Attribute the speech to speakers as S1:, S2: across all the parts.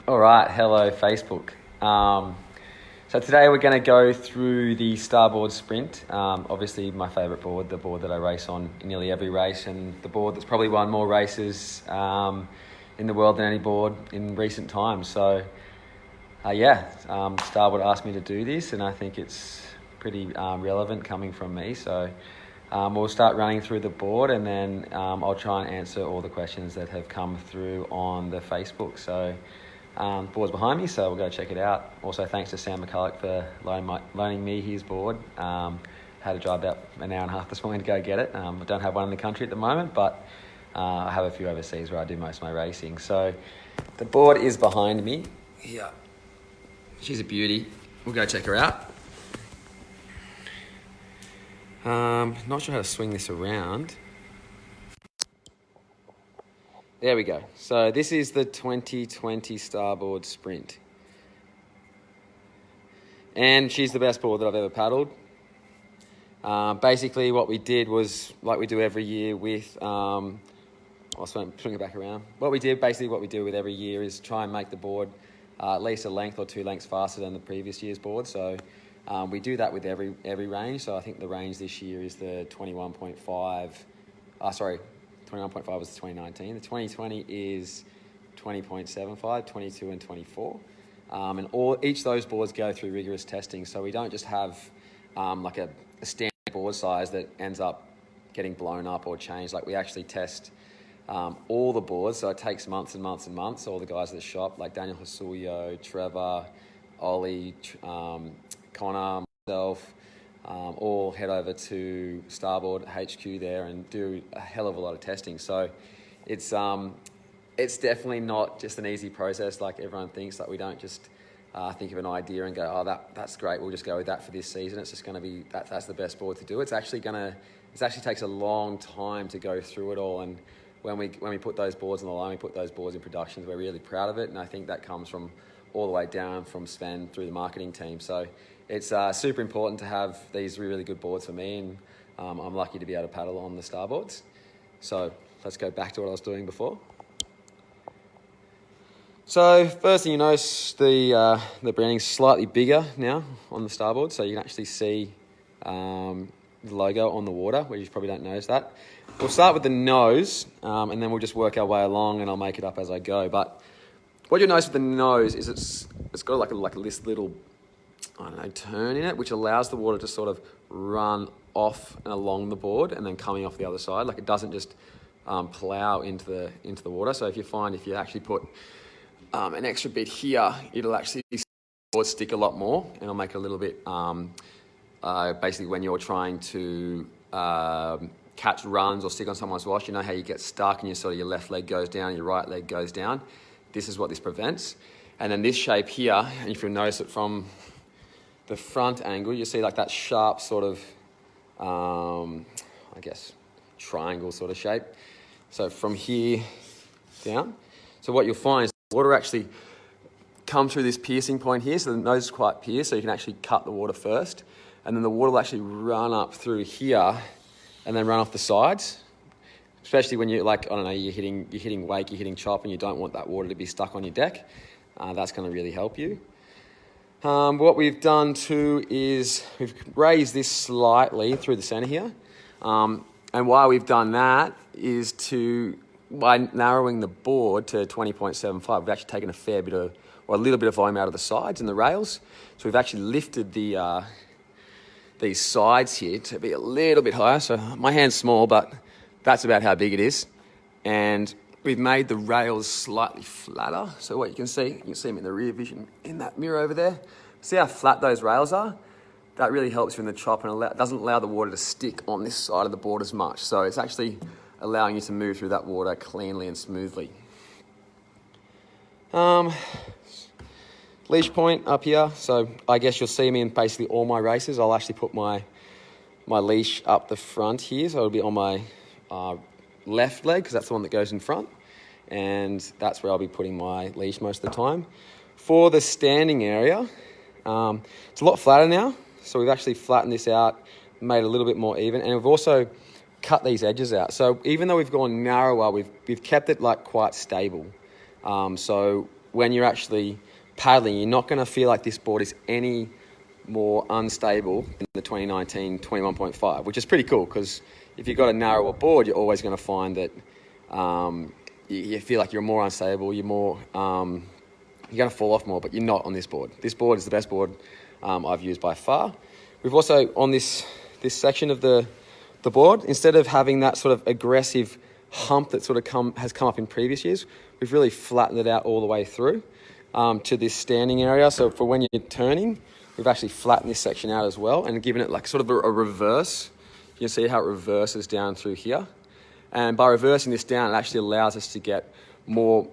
S1: All right, hello Facebook. So today we're going to go through the Starboard Sprint. Obviously my favourite board, the board that I race on in nearly every race, and the board that's probably won more races in the world than any board in recent times. So Starboard asked me to do this, and I think it's pretty relevant coming from me. So we'll start running through the board, and then I'll try and answer all the questions that have come through on the Facebook. So board's behind me, so we'll go check it out. Also, thanks to Sam McCulloch for loaning me his board. Had to drive about an hour and a half this morning to go get it. I don't have one in the country at the moment, but I have a few overseas where I do most of my racing. So the board is behind me. Yeah, she's a beauty. We'll go check her out. Not sure how to swing this around. There we go. So this is the 2020 Starboard Sprint. And she's the best board that I've ever paddled. Basically what we did was, like we do every year with, I'll swing it back around. What we do with every year is try and make the board at least a length or 2 lengths faster than the previous year's board. So we do that with every range. So I think the range this year is the 21.5, 21.5 was the 2019. The 2020 is 20.75, 22 and 24. And each of those boards go through rigorous testing. So we don't just have like a standard board size that ends up getting blown up or changed. Like we actually test all the boards. So it takes months and months and months. All the guys at the shop, like Daniel Hasulio, Trevor, Ollie, Connor, myself, all head over to Starboard HQ there and do a hell of a lot of testing. So it's definitely not just an easy process like everyone thinks. Like we don't just think of an idea and go, oh, that's great, we'll just go with that for this season. It's just going to be that's the best board to do. It actually takes a long time to go through it all. And when we put those boards on the line, we put those boards in productions, we're really proud of it. And I think that comes from all the way down from Sven through the marketing team. So it's super important to have these really good boards for me, and I'm lucky to be able to paddle on the Starboards. So let's go back to what I was doing before. So first thing you notice, the branding's slightly bigger now on the Starboard, so you can actually see the logo on the water, where you probably don't notice that. We'll start with the nose, and then we'll just work our way along, and I'll make it up as I go. But what you'll notice with the nose is it's got like this little, turn in it, which allows the water to sort of run off and along the board and then coming off the other side. Like it doesn't just plow into the water. So if you actually put an extra bit here, it'll actually stick a lot more, and it'll make it a little bit, basically when you're trying to catch runs or stick on someone's wash, you know how you get stuck and your left leg goes down, your right leg goes down. This is what this prevents. And then this shape here, and if you'll notice it from the front angle, you see like that sharp sort of, triangle sort of shape. So from here down. So what you'll find is the water actually come through this piercing point here. So the nose is quite pierced, so you can actually cut the water first. And then the water will actually run up through here and then run off the sides. Especially when you're you're hitting wake, you're hitting chop, and you don't want that water to be stuck on your deck. That's going to really help you. What we've done too is we've raised this slightly through the center here. And why we've done that is by narrowing the board to 20.75, we've actually taken a little bit of volume out of the sides and the rails. So we've actually lifted these sides here to be a little bit higher. So my hand's small, but that's about how big it is. And we've made the rails slightly flatter. So what you can see them in the rear vision in that mirror over there. See how flat those rails are? That really helps you in the chop, and doesn't allow the water to stick on this side of the board as much. So it's actually allowing you to move through that water cleanly and smoothly. Leash point up here. So I guess you'll see me in basically all my races. I'll actually put my leash up the front here. So it'll be on my left leg, because that's the one that goes in front, and that's where I'll be putting my leash most of the time. For the standing area, it's a lot flatter now, so we've actually flattened this out, made it a little bit more even, and we've also cut these edges out. So even though we've gone narrower, we've kept it like quite stable. So when you're actually paddling, you're not going to feel like this board is any more unstable than the 2019 21.5, which is pretty cool, because if you've got a narrower board, you're always going to find that you feel like you're more unstable, you're going to fall off more, but you're not on this board. This board is the best board I've used by far. We've also, on this section of the board, instead of having that sort of aggressive hump that sort of has come up in previous years, we've really flattened it out all the way through to this standing area. So for when you're turning, we've actually flattened this section out as well and given it like sort of a reverse. You can see how it reverses down through here. And by reversing this down, it actually allows us to get more,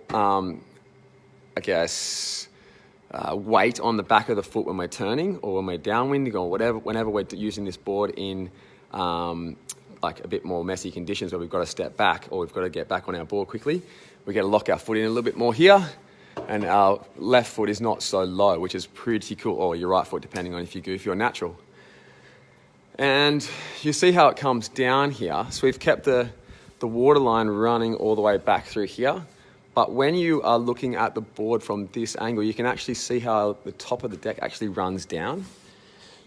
S1: weight on the back of the foot when we're turning or when we're downwinding or whenever we're using this board in like a bit more messy conditions where we've got to step back or we've got to get back on our board quickly. We get to lock our foot in a little bit more here, and our left foot is not so low, which is pretty cool, or your right foot, depending on if you're goofy or natural. And you see how it comes down here. So we've kept the water line running all the way back through here. But when you are looking at the board from this angle, you can actually see how the top of the deck actually runs down.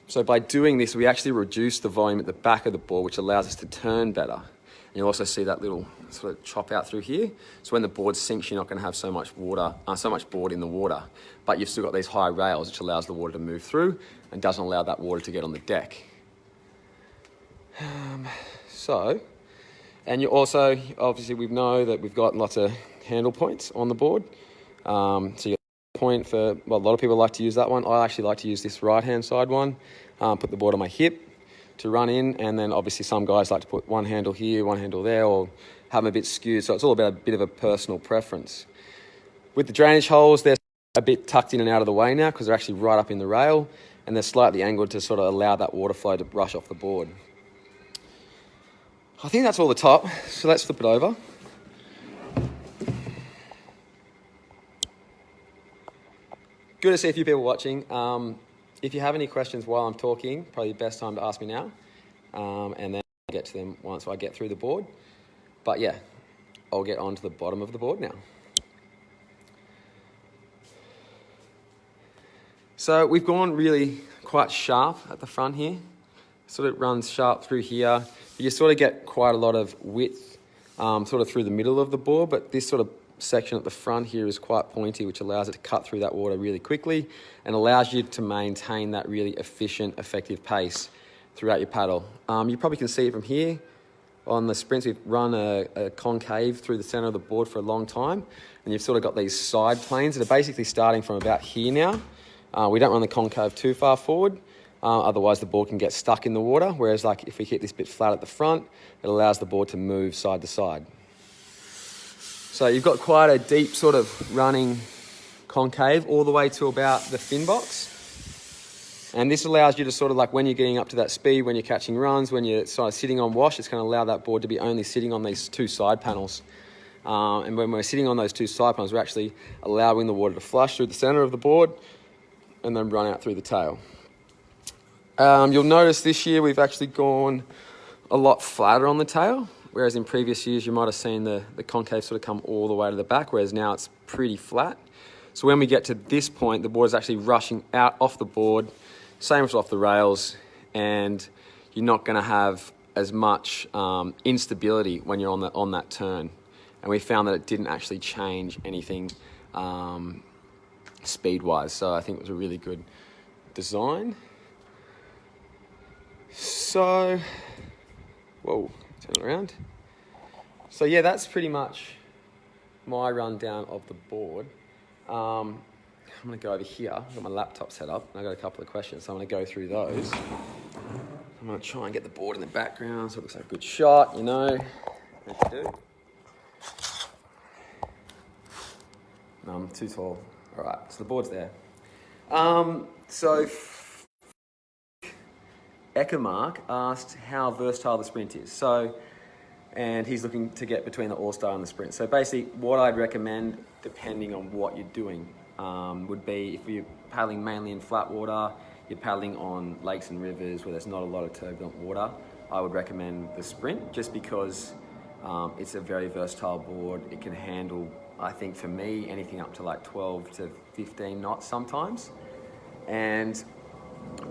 S1: So by doing this, we actually reduce the volume at the back of the board, which allows us to turn better. And you'll also see that little sort of chop out through here. So when the board sinks, you're not going to have so much board in the water, but you've still got these high rails, which allows the water to move through and doesn't allow that water to get on the deck. And you also, obviously we know that we've got lots of handle points on the board. So you point for, well, a lot of people like to use that one. I actually like to use this right-hand side one, put the board on my hip to run in, and then obviously some guys like to put one handle here, one handle there, or have them a bit skewed. So it's all about a bit of a personal preference. With the drainage holes, they're a bit tucked in and out of the way now because they're actually right up in the rail, and they're slightly angled to sort of allow that water flow to rush off the board. I think that's all the top, so let's flip it over. Good to see a few people watching. If you have any questions while I'm talking, probably the best time to ask me now, and then I'll get to them once I get through the board. But yeah, I'll get on to the bottom of the board now. So we've gone really quite sharp at the front here. Sort of runs sharp through here. You sort of get quite a lot of width sort of through the middle of the board, but this sort of section at the front here is quite pointy, which allows it to cut through that water really quickly and allows you to maintain that really efficient, effective pace throughout your paddle. You probably can see it from here. On the sprints, we've run a concave through the center of the board for a long time, and you've sort of got these side planes that are basically starting from about here now. We don't run the concave too far forward, otherwise the board can get stuck in the water, whereas like if we hit this bit flat at the front, it allows the board to move side to side. So you've got quite a deep sort of running concave all the way to about the fin box. And this allows you to sort of like when you're getting up to that speed, when you're catching runs, when you're sort of sitting on wash, it's going to allow that board to be only sitting on these two side panels. And when we're sitting on those two side panels, we're actually allowing the water to flush through the center of the board and then run out through the tail. You'll notice this year we've actually gone a lot flatter on the tail. Whereas in previous years, you might have seen the concave sort of come all the way to the back, whereas now it's pretty flat. So when we get to this point, the board is actually rushing out off the board, same as off the rails, and you're not going to have as much instability when you're on that turn. And we found that it didn't actually change anything speed-wise, so I think it was a really good design. So, whoa. Turn around. So yeah, that's pretty much my rundown of the board. I'm going to go over here. I've got my laptop set up, and I've got a couple of questions, so I'm going to go through those. I'm going to try and get the board in the background so it looks like a good shot, you know. What to do. No, I'm too tall. All right, so the board's there. So Eckermark asked how versatile the sprint is. And he's looking to get between the All-Star and the sprint. So basically what I'd recommend, depending on what you're doing, would be if you're paddling mainly in flat water, you're paddling on lakes and rivers where there's not a lot of turbulent water, I would recommend the sprint just because it's a very versatile board. It can handle I think for me, anything up to like 12 to 15 knots sometimes. And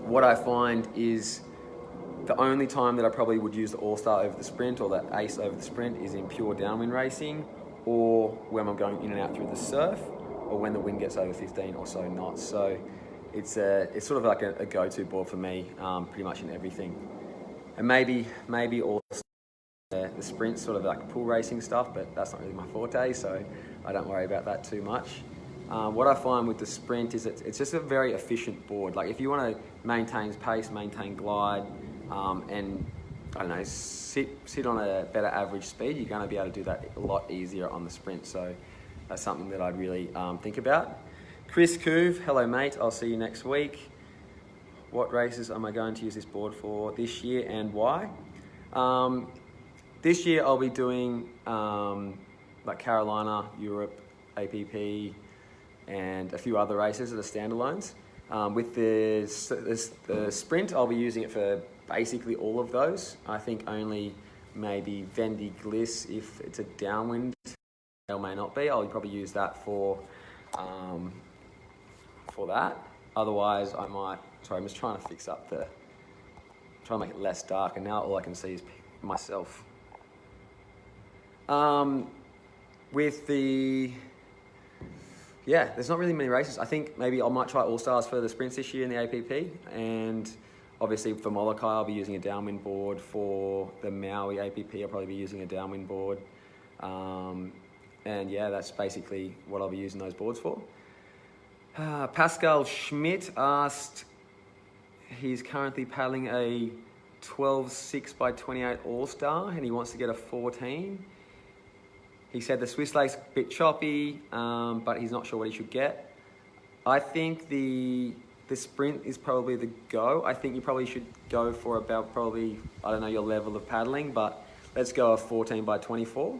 S1: what I find is the only time that I probably would use the All-Star over the Sprint or the Ace over the Sprint is in pure downwind racing, or when I'm going in and out through the surf, or when the wind gets over 15 or so knots. So it's sort of like a go-to board for me, pretty much in everything. And maybe also the Sprint's sort of like pool racing stuff, but that's not really my forte, so I don't worry about that too much. What I find with the Sprint is it's just a very efficient board. Like if you want to maintain pace, maintain glide, and I don't know, sit on a better average speed, you're going to be able to do that a lot easier on the Sprint. So that's something that I'd really think about. Chris Couve, hello mate, I'll see you next week. What races am I going to use this board for this year and why? This year I'll be doing like Carolina, Europe, APP, and a few other races that are standalones. With the Sprint, I'll be using it for basically all of those. I think only maybe Vendy Gliss, if it's a downwind, or may not be. I'll probably use that for that. Otherwise, I might. Sorry, I'm just trying to fix up trying to make it less dark, and now all I can see is myself. With the there's not really many races. I think maybe I might try All-Stars for the Sprints this year in the APP, and obviously for Molokai I'll be using a downwind board. For the Maui APP I'll probably be using a downwind board, and yeah, that's basically what I'll be using those boards for. Pascal Schmidt asked, he's currently paddling a 12.6 by 28 All-Star and he wants to get a 14. He said the Swiss Lake's a bit choppy, but he's not sure what he should get. I think the Sprint is probably the go. I think you probably should go for about probably, I don't know your level of paddling, but let's go a 14 by 24.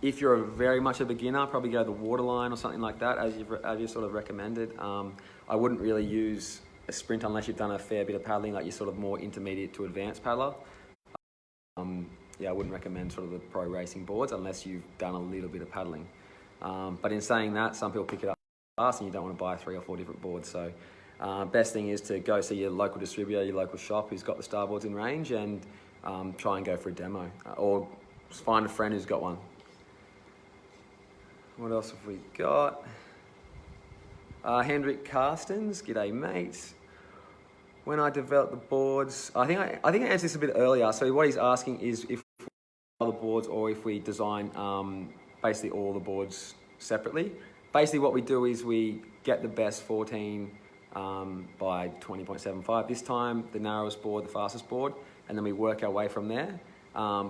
S1: If you're very much a beginner, probably go the waterline or something like that, as you sort of recommended. I wouldn't really use a Sprint unless you've done a fair bit of paddling, like you're sort of more intermediate to advanced paddler. Yeah, I wouldn't recommend sort of the pro racing boards unless you've done a little bit of paddling. But in saying that, some people pick it up fast and you don't want to buy 3 or 4 different boards. So best thing is to go see your local distributor, your local shop who's got the Starboards in range, and try and go for a demo. Or find a friend who's got one. What else have we got? Hendrik Carstens, g'day mate. When I develop the boards, I think I answered this a bit earlier. So what he's asking is if we the boards or if we design basically all the boards separately. Basically what we do is we get the best 14 by 20.75 this time, the narrowest board, the fastest board, and then we work our way from there.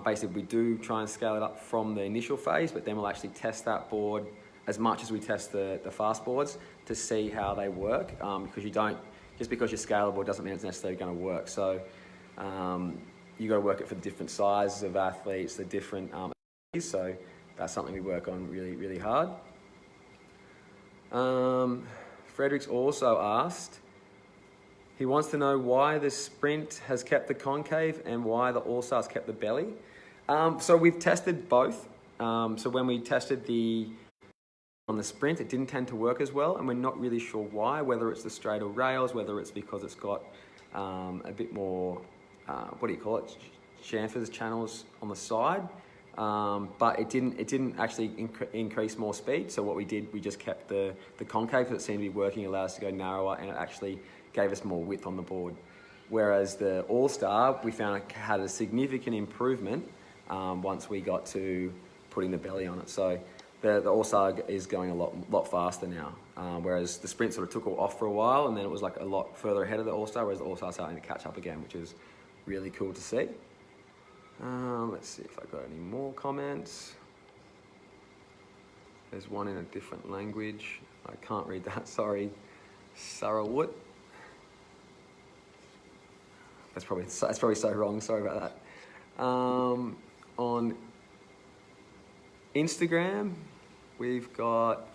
S1: Basically we do try and scale it up from the initial phase, but then we'll actually test that board as much as we test the fast boards to see how they work, because you don't, just because you're scalable doesn't mean it's necessarily going to work. So you got to work it for the different sizes of athletes, the different so that's something we work on really, really hard. Fredericks also asked, he wants to know why the Sprint has kept the concave and why the All-Stars kept the belly. So we've tested both. So when we tested on the Sprint, it didn't tend to work as well, and we're not really sure why, whether it's the straighter rails, whether it's because it's got a bit more, chamfers channels on the side, but it didn't actually increase more speed. So what we did, we just kept the concave, because it seemed to be working, allowed us to go narrower, and it actually gave us more width on the board. Whereas the All-Star, we found it had a significant improvement once we got to putting the belly on it. So the All-Star is going a lot faster now, whereas the Sprint sort of took off for a while, and then it was like a lot further ahead of the All-Star, whereas the All-Star starting to catch up again, which is really cool to see. Let's see if I got any more comments. There's one in a different language. I can't read that, sorry. Sarawut. That's probably so wrong, sorry about that. On Instagram, we've got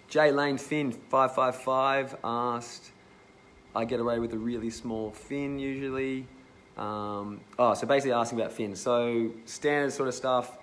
S1: J Lane Finn 555 asked, I get away with a really small fin usually. So basically asking about fins. So standard sort of stuff.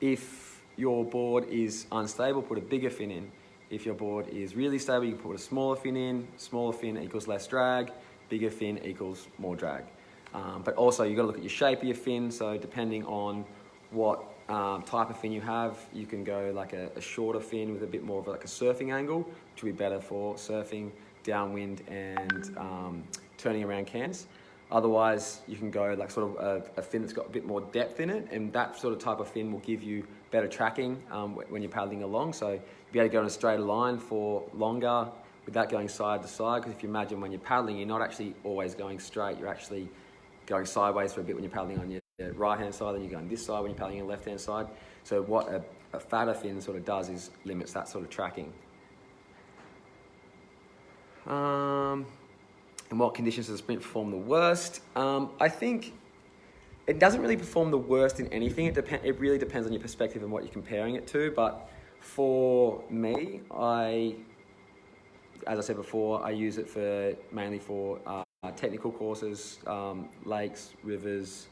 S1: If your board is unstable, put a bigger fin in. If your board is really stable, you can put a smaller fin in. Smaller fin equals less drag, bigger fin equals more drag. But also you've got to look at your shape of your fin. So depending on what type of fin you have, you can go like a shorter fin with a bit more of like a surfing angle, which will be better for surfing, downwind, and turning around cans. Otherwise, you can go like sort of a fin that's got a bit more depth in it, and that sort of type of fin will give you better tracking when you're paddling along. So you'll be able to go in a straighter line for longer without going side to side, because if you imagine when you're paddling, you're not actually always going straight, you're actually going sideways for a bit when you're paddling on your right-hand side, then you're going this side when you're paddling on your left-hand side. So what a fatter fin sort of does is limits that sort of tracking. In what conditions does the sprint perform the worst? I think it doesn't really perform the worst in anything. It really depends on your perspective and what you're comparing it to. But for me, as I said before, I use it mainly for technical courses, lakes, rivers,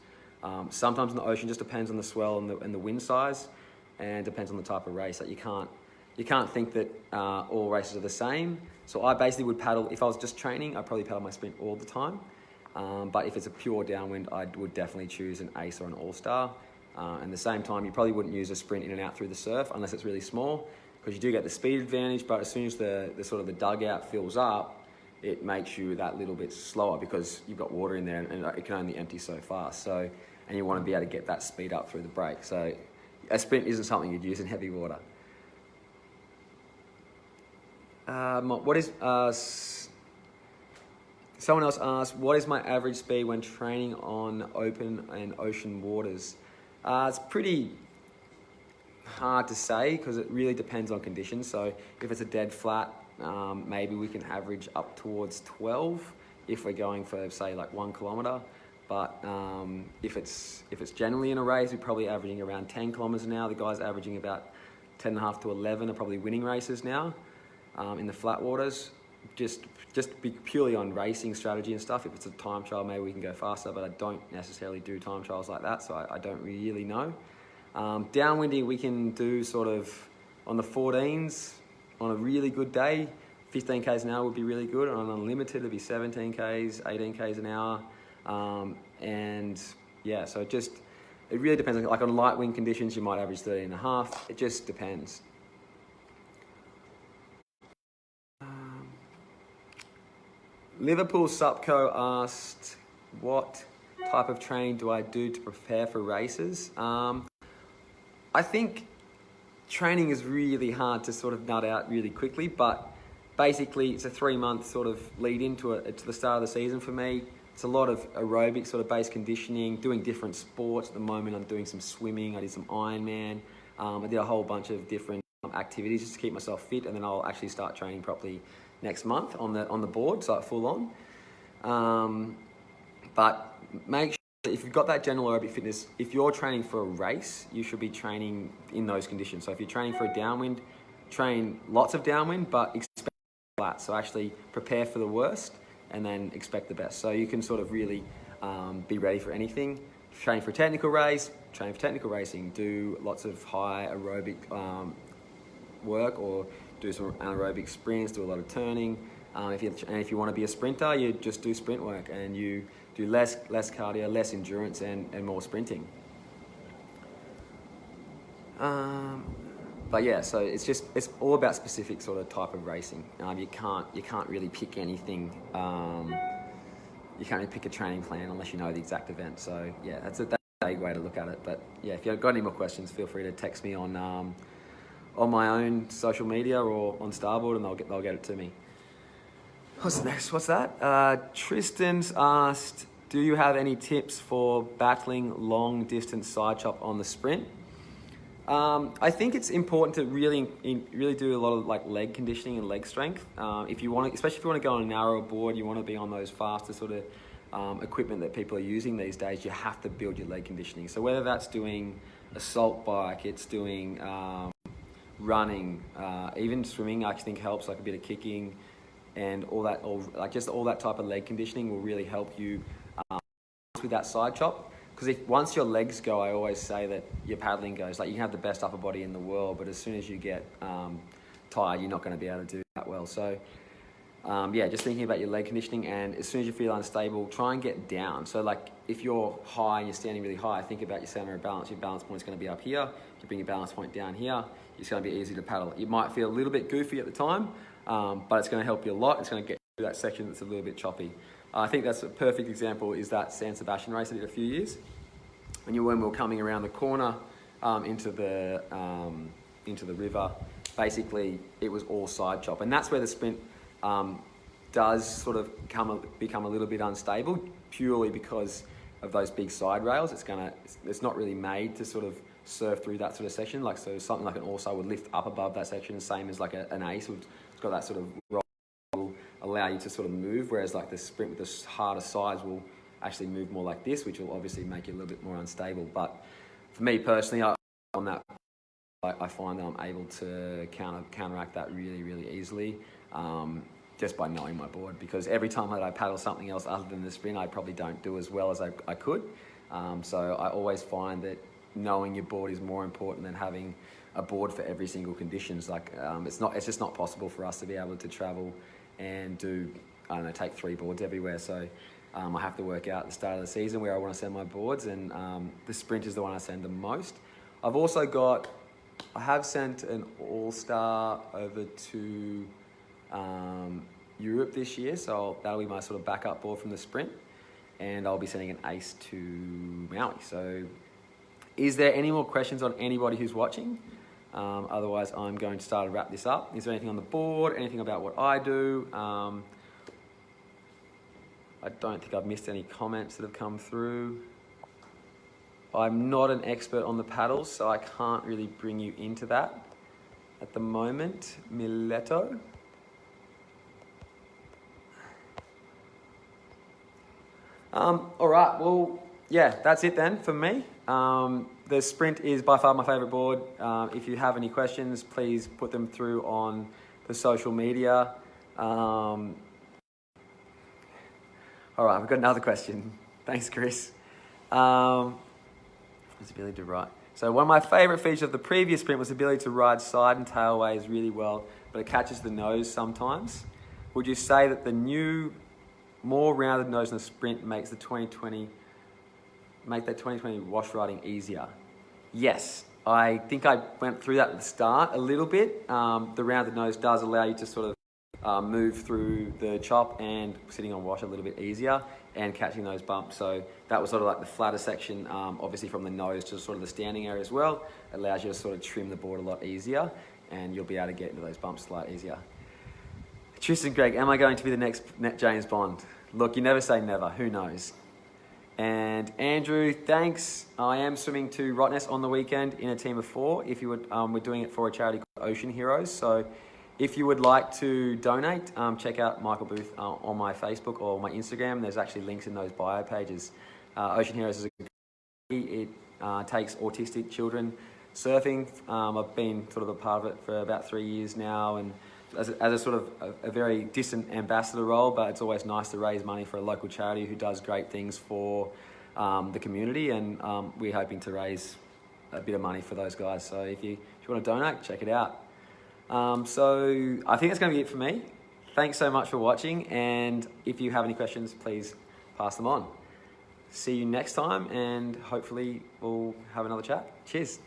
S1: sometimes in the ocean. Just depends on the swell and the wind size, and depends on the type of race. That you can't think that all races are the same. So I basically would paddle, if I was just training, I'd probably paddle my sprint all the time. But if it's a pure downwind, I would definitely choose an ace or an all-star. And at the same time, you probably wouldn't use a sprint in and out through the surf unless it's really small, because you do get the speed advantage, but as soon as the sort of the dugout fills up, it makes you that little bit slower because you've got water in there and it can only empty so fast. So, and you want to be able to get that speed up through the break. So a sprint isn't something you'd use in heavy water. Someone else asked, what is my average speed when training on open and ocean waters? It's pretty hard to say because it really depends on conditions. So if it's a dead flat, maybe we can average up towards 12 if we're going for, say, like 1 kilometer. But if it's generally in a race, we're probably averaging around 10 kilometers an hour. The guys averaging about 10.5 to 11 are probably winning races now. In the flat waters, just be purely on racing strategy and stuff. If it's a time trial, maybe we can go faster, but I don't necessarily do time trials like that, so I don't really know. Downwinding, we can do sort of on the 14s on a really good day. 15 k's an hour would be really good. On unlimited, it'd be 17 k's, 18 k's an hour, and yeah. So it really depends. Like on light wind conditions, you might average 13.5. It just depends. Liverpool Supco asked, what type of training do I do to prepare for races? I think training is really hard to sort of nut out really quickly, but basically it's a 3-month sort of lead into to the start of the season for me. It's a lot of aerobic sort of base conditioning, doing different sports. At the moment I'm doing some swimming, I did some Ironman. I did a whole bunch of different activities just to keep myself fit, and then I'll actually start training properly next month on the board, so full on. But make sure that if you've got that general aerobic fitness, if you're training for a race, you should be training in those conditions. So if you're training for a downwind, train lots of downwind, but expect flat. So actually prepare for the worst and then expect the best. So you can sort of really be ready for anything. Train for a technical race, train for technical racing, do lots of high aerobic work, or do some anaerobic sprints, do a lot of turning. If you want to be a sprinter, you just do sprint work and you do less cardio, less endurance, and more sprinting. But yeah, so it's all about specific sort of type of racing. You can't really pick anything. You can't really pick a training plan unless you know the exact event. So yeah, that's a vague way to look at it. But yeah, if you've got any more questions, feel free to text me on my own social media or on Starboard, and they'll get it to me. What's next? What's that? Tristan's asked, do you have any tips for battling long distance side chop on the sprint? I think it's important to really do a lot of like leg conditioning and leg strength. Especially if you want to go on a narrow board, you want to be on those faster sort of equipment that people are using these days. You have to build your leg conditioning. So whether that's doing a salt bike, it's doing running, even swimming, I think helps, like a bit of kicking and all that, all that type of leg conditioning will really help you with that side chop. because if once your legs go, I always say that your paddling goes. Like, you can have the best upper body in the world, but as soon as you get tired, you're not going to be able to do that well. So yeah, just thinking about your leg conditioning, and as soon as you feel unstable, try and get down. So like, if you're high and you're standing really high, think about your center of balance. Your balance point is going to be up here. You bring your balance point down here, it's going to be easy to paddle. It might feel a little bit goofy at the time, but it's going to help you a lot. It's going to get through that section that's a little bit choppy. I think that's a perfect example is that San Sebastian race I did a few years. When we were coming around the corner into the river, basically it was all side chop, and that's where the sprint does sort of become a little bit unstable, purely because of those big side rails. It's not really made to sort of surf through that sort of section. Like, so something like an all-side would lift up above that section, the same as like an ace. It's got that sort of roll, will allow you to sort of move, whereas like the sprint with the harder sides will actually move more like this, which will obviously make it a little bit more unstable. But for me personally, I find that I'm able to counteract that really, really easily, just by knowing my board. Because every time that I paddle something else other than the sprint, I probably don't do as well as I could. So I always find that knowing your board is more important than having a board for every single conditions. Like, it's just not possible for us to be able to travel and do, I don't know, take 3 boards everywhere. So I have to work out at the start of the season where I want to send my boards, and the sprint is the one I send the most. I have sent an all-star over to Europe this year, so that'll be my sort of backup board from the sprint, and I'll be sending an ace to Maui. So is there any more questions on anybody who's watching? Otherwise, I'm going to start to wrap this up. Is there anything on the board, anything about what I do? I don't think I've missed any comments that have come through. I'm not an expert on the paddles, so I can't really bring you into that at the moment. Mileto. All right, well, yeah, that's it then for me. The sprint is by far my favorite board. If you have any questions, please put them through on the social media. All right, we've got another question. Thanks, Chris. His ability to ride. So one of my favorite features of the previous sprint was the ability to ride side and tailways really well, but it catches the nose sometimes. Would you say that the new, more rounded nose in the sprint makes that 2020 wash riding easier? Yes, I think I went through that at the start a little bit. The rounded nose does allow you to sort of move through the chop and sitting on wash a little bit easier and catching those bumps. So that was sort of like the flatter section, obviously from the nose to sort of the standing area as well. It allows you to sort of trim the board a lot easier, and you'll be able to get into those bumps a lot easier. Tristan Greg, am I going to be the next James Bond? Look, you never say never, who knows? And Andrew, thanks. I am swimming to Rottnest on the weekend in a team of 4. If you would, we're doing it for a charity called Ocean Heroes. So if you would like to donate, check out Michael Booth on my Facebook or my Instagram. There's actually links in those bio pages. Ocean Heroes is it takes autistic children surfing. I've been sort of a part of it for about 3 years now, and as a sort of a very distant ambassador role, but it's always nice to raise money for a local charity who does great things for the community, and we're hoping to raise a bit of money for those guys. So if you want to donate, check it out. So I think that's going to be it for me. Thanks so much for watching, and if you have any questions, please pass them on. See you next time, and hopefully we'll have another chat. Cheers.